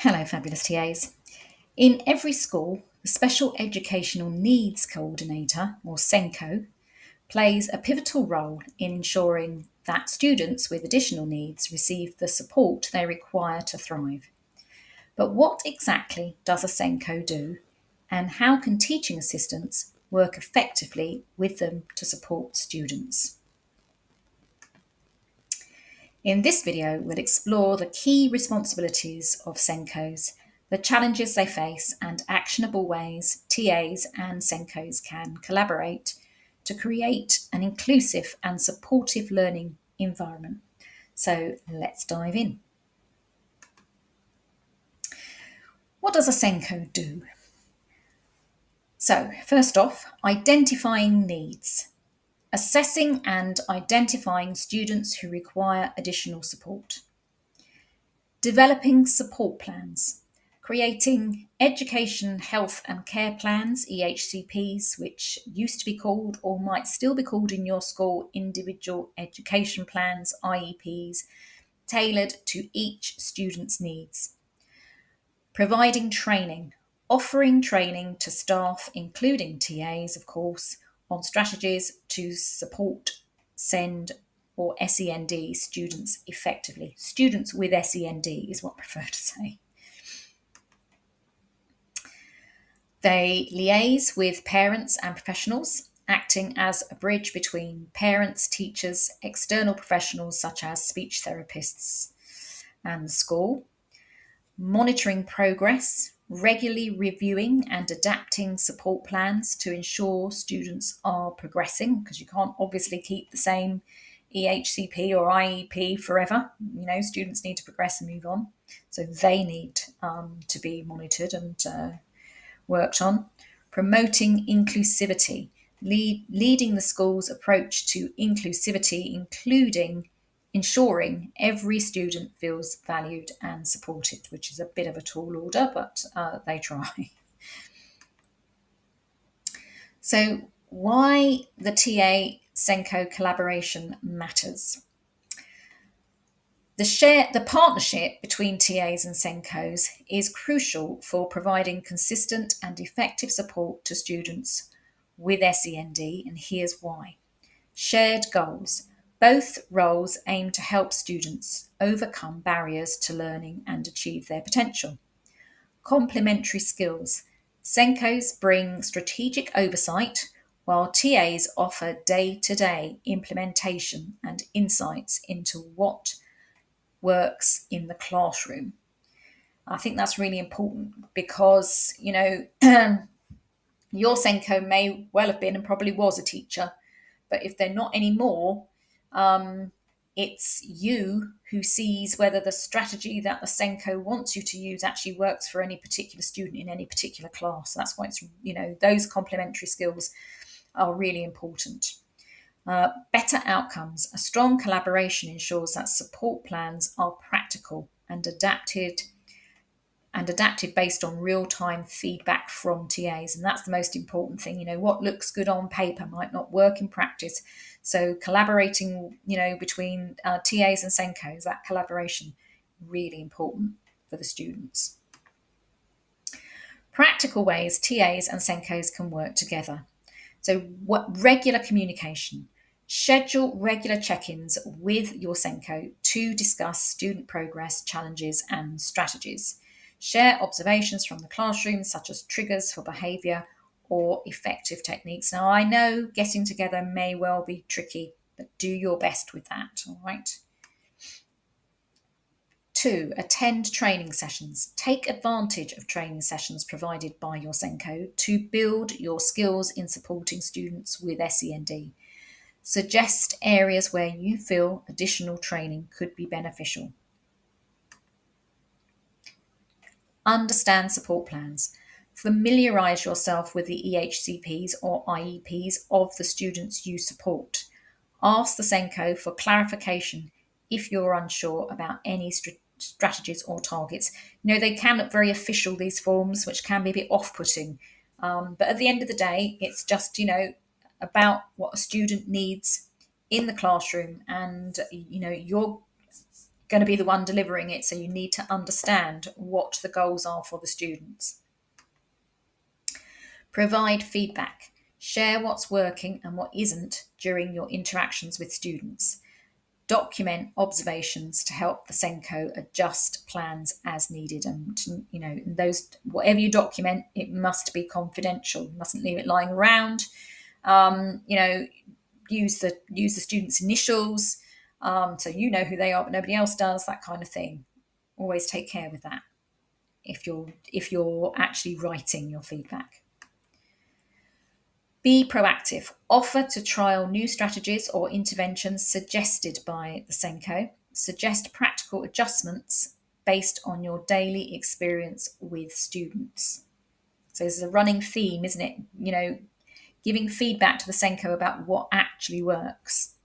Hello, fabulous TAs. In every school, the Special Educational Needs Coordinator, or SENCO, plays a pivotal role in ensuring that students with additional needs receive the support they require to thrive. But what exactly does a SENCO do, and how can teaching assistants work effectively with them to support students? In this video, we'll explore the key responsibilities of SENCOs, the challenges they face, and actionable ways TAs and SENCOs can collaborate to create an inclusive and supportive learning environment. So let's dive in. What does a SENCO do? So, first off, identifying needs. Assessing and identifying students who require additional support. Developing support plans, creating education, health and care plans, EHCPs, which used to be called or might still be called in your school individual education plans, IEPs, tailored to each student's needs. Providing training, offering training to staff, including TAs, of course, on strategies to support, SEND or SEND students effectively. Students with SEND is what I prefer to say. They liaise with parents and professionals, acting as a bridge between parents, teachers, external professionals such as speech therapists, and the school. Monitoring progress, regularly reviewing and adapting support plans to ensure students are progressing, because you can't obviously keep the same EHCP or IEP forever. Students need to progress and move on. So they need to be monitored and worked on. Promoting inclusivity, leading the school's approach to inclusivity, including ensuring every student feels valued and supported, which is a bit of a tall order, but they try. So, why the TA SENCO collaboration matters. The partnership between TAs and SENCOs is crucial for providing consistent and effective support to students with SEND, and here's why. Shared goals. Both roles aim to help students overcome barriers to learning and achieve their potential. Complementary skills. SENCOs bring strategic oversight, while TAs offer day-to-day implementation and insights into what works in the classroom. I think that's really important because, your SENCO may well have been and probably was a teacher, but if they're not anymore, it's you who sees whether the strategy that the SENCO wants you to use actually works for any particular student in any particular class. That's why it's, those complementary skills are really important. Better outcomes. A strong collaboration ensures that support plans are practical and adapted based on real-time feedback from TAs. And that's the most important thing. What looks good on paper might not work in practice. So collaborating, between TAs and SENCOs, that collaboration, really important for the students. Practical ways TAs and SENCOs can work together. So regular communication. Schedule regular check-ins with your SENCO to discuss student progress, challenges and strategies. Share observations from the classroom, such as triggers for behaviour or effective techniques. Now, I know getting together may well be tricky, but do your best with that, all right? 2. Attend training sessions. Take advantage of training sessions provided by your SENCO to build your skills in supporting students with SEND. Suggest areas where you feel additional training could be beneficial. Understand support plans. Familiarise yourself with the EHCPs or IEPs of the students you support. Ask the SENCO for clarification if you're unsure about any strategies or targets. They can look very official, these forms, which can be a bit off-putting. But at the end of the day, it's just, about what a student needs in the classroom, and going to be the one delivering it, so you need to understand what the goals are for the students. Provide feedback. Share what's working and what isn't during your interactions with students. Document observations to help the SENCO adjust plans as needed. And those, whatever you document, it must be confidential. You mustn't leave it lying around. Use the students' initials, so you know who they are, but nobody else does. That kind of thing. Always take care with that if you're actually writing your feedback. Be proactive. Offer to trial new strategies or interventions suggested by the SENCO. Suggest practical adjustments based on your daily experience with students. So this is a running theme, isn't it? Giving feedback to the SENCO about what actually works.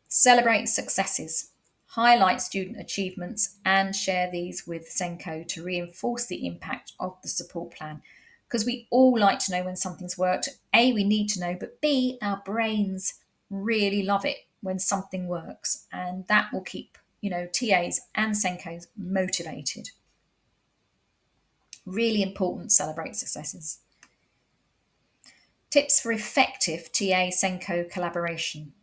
Celebrate successes. Highlight student achievements and share these with SENCO to reinforce the impact of the support plan. Because we all like to know when something's worked. A, we need to know, but B, our brains really love it when something works. And that will keep, TAs and SENCOs motivated. Really important, celebrate successes. Tips for effective TA-SENCO collaboration.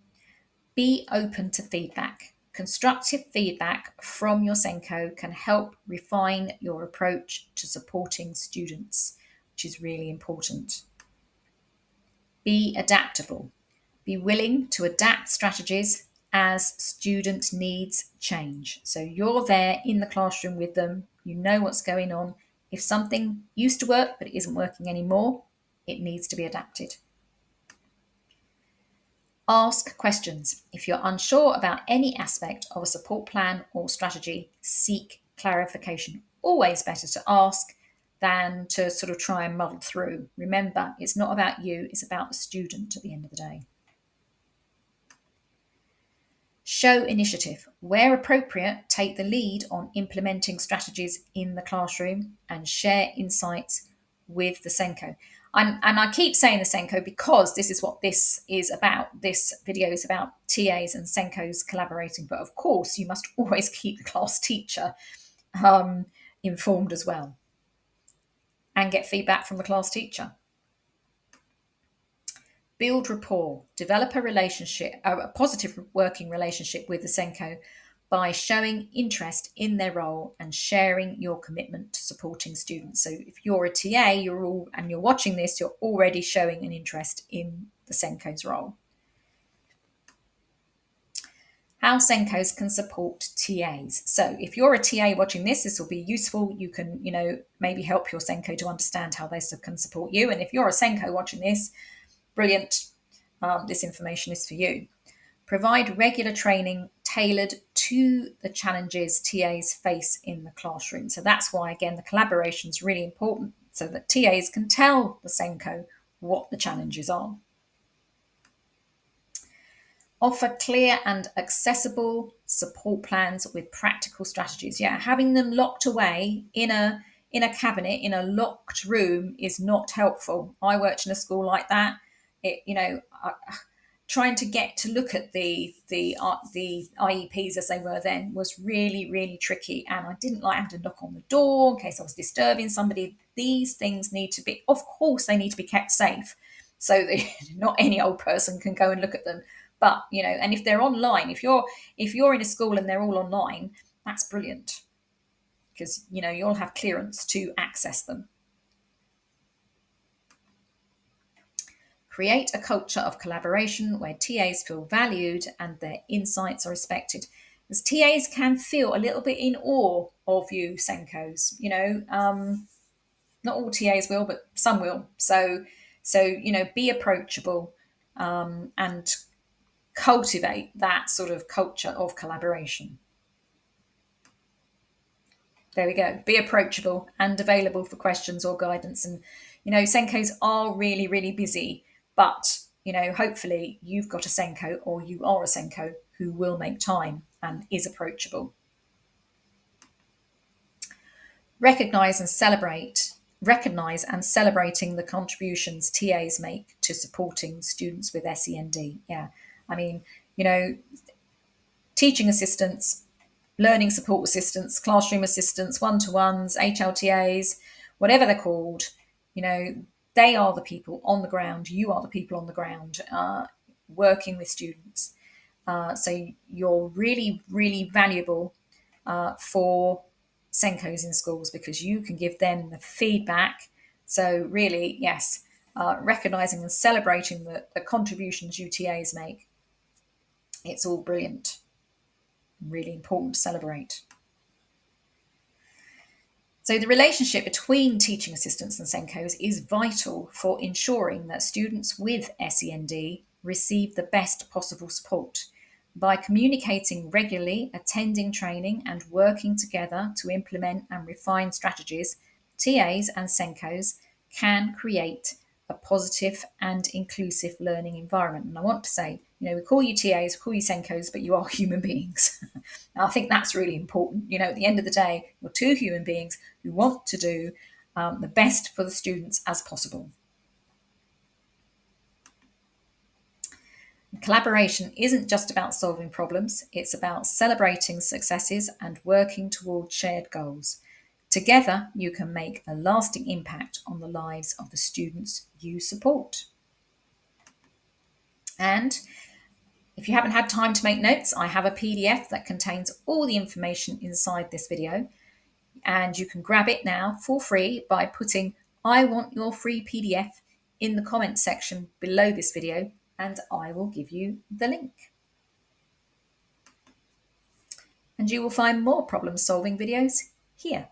Be open to feedback. Constructive feedback from your SENCO can help refine your approach to supporting students, which is really important. Be adaptable. Be willing to adapt strategies as student needs change. So you're there in the classroom with them, you know what's going on. If something used to work but it isn't working anymore, it needs to be adapted. Ask questions. If you're unsure about any aspect of a support plan or strategy, seek clarification. Always better to ask than to sort of try and muddle through. Remember, it's not about you, it's about the student at the end of the day. Show initiative. Where appropriate, take the lead on implementing strategies in the classroom and share insights with the SENCO. And I keep saying the SENCO because this is what this is about. This video is about TAs and SENCOs collaborating. But of course, you must always keep the class teacher informed as well and get feedback from the class teacher. Build rapport, develop a positive working relationship with the SENCO by showing interest in their role and sharing your commitment to supporting students. So if you're a TA, and you're watching this, you're already showing an interest in the SENCO's role. How SENCOs can support TAs. So if you're a TA watching this will be useful. You can, maybe help your SENCO to understand how they can support you. And if you're a SENCO watching this, brilliant. This information is for you. Provide regular training tailored to the challenges TAs face in the classroom. So that's why, again, the collaboration is really important so that TAs can tell the SENCO what the challenges are. Offer clear and accessible support plans with practical strategies. Yeah, having them locked away in a cabinet, in a locked room is not helpful. I worked in a school like that. Trying to get to look at the IEPs as they were then was really, really tricky. And I didn't like having to knock on the door in case I was disturbing somebody. These things need to be, of course, they need to be kept safe so that not any old person can go and look at them. But, and if they're online, if you're in a school and they're all online, that's brilliant because, you'll have clearance to access them. Create a culture of collaboration where TAs feel valued and their insights are respected. Because TAs can feel a little bit in awe of you, SENCOs. Not all TAs will, but some will. So be approachable and cultivate that sort of culture of collaboration. There we go. Be approachable and available for questions or guidance. And, SENCOs are really, really busy. But, hopefully you've got a SENCO or you are a SENCO who will make time and is approachable. Recognise and celebrating the contributions TAs make to supporting students with SEND. Yeah. I mean, teaching assistants, learning support assistants, classroom assistants, one-to-ones, HLTAs, whatever they're called, you know, they are the people on the ground. You are the people on the ground working with students. So you're really, really valuable for SENCOs in schools because you can give them the feedback. So really, yes, recognising and celebrating the contributions UTAs make. It's all brilliant. Really important to celebrate. So the relationship between teaching assistants and SENCOs is vital for ensuring that students with SEND receive the best possible support. By communicating regularly, attending training, and working together to implement and refine strategies, TAs and SENCOs can create a positive and inclusive learning environment. And I want to say, we call you TAs, we call you SENCOs, but you are human beings. I think that's really important. At the end of the day, you're two human beings who want to do the best for the students as possible. Collaboration isn't just about solving problems, it's about celebrating successes and working towards shared goals. Together, you can make a lasting impact on the lives of the students you support. And if you haven't had time to make notes, I have a PDF that contains all the information inside this video. And you can grab it now for free by putting "I want your free PDF" in the comments section below this video, and I will give you the link. And you will find more problem solving videos here.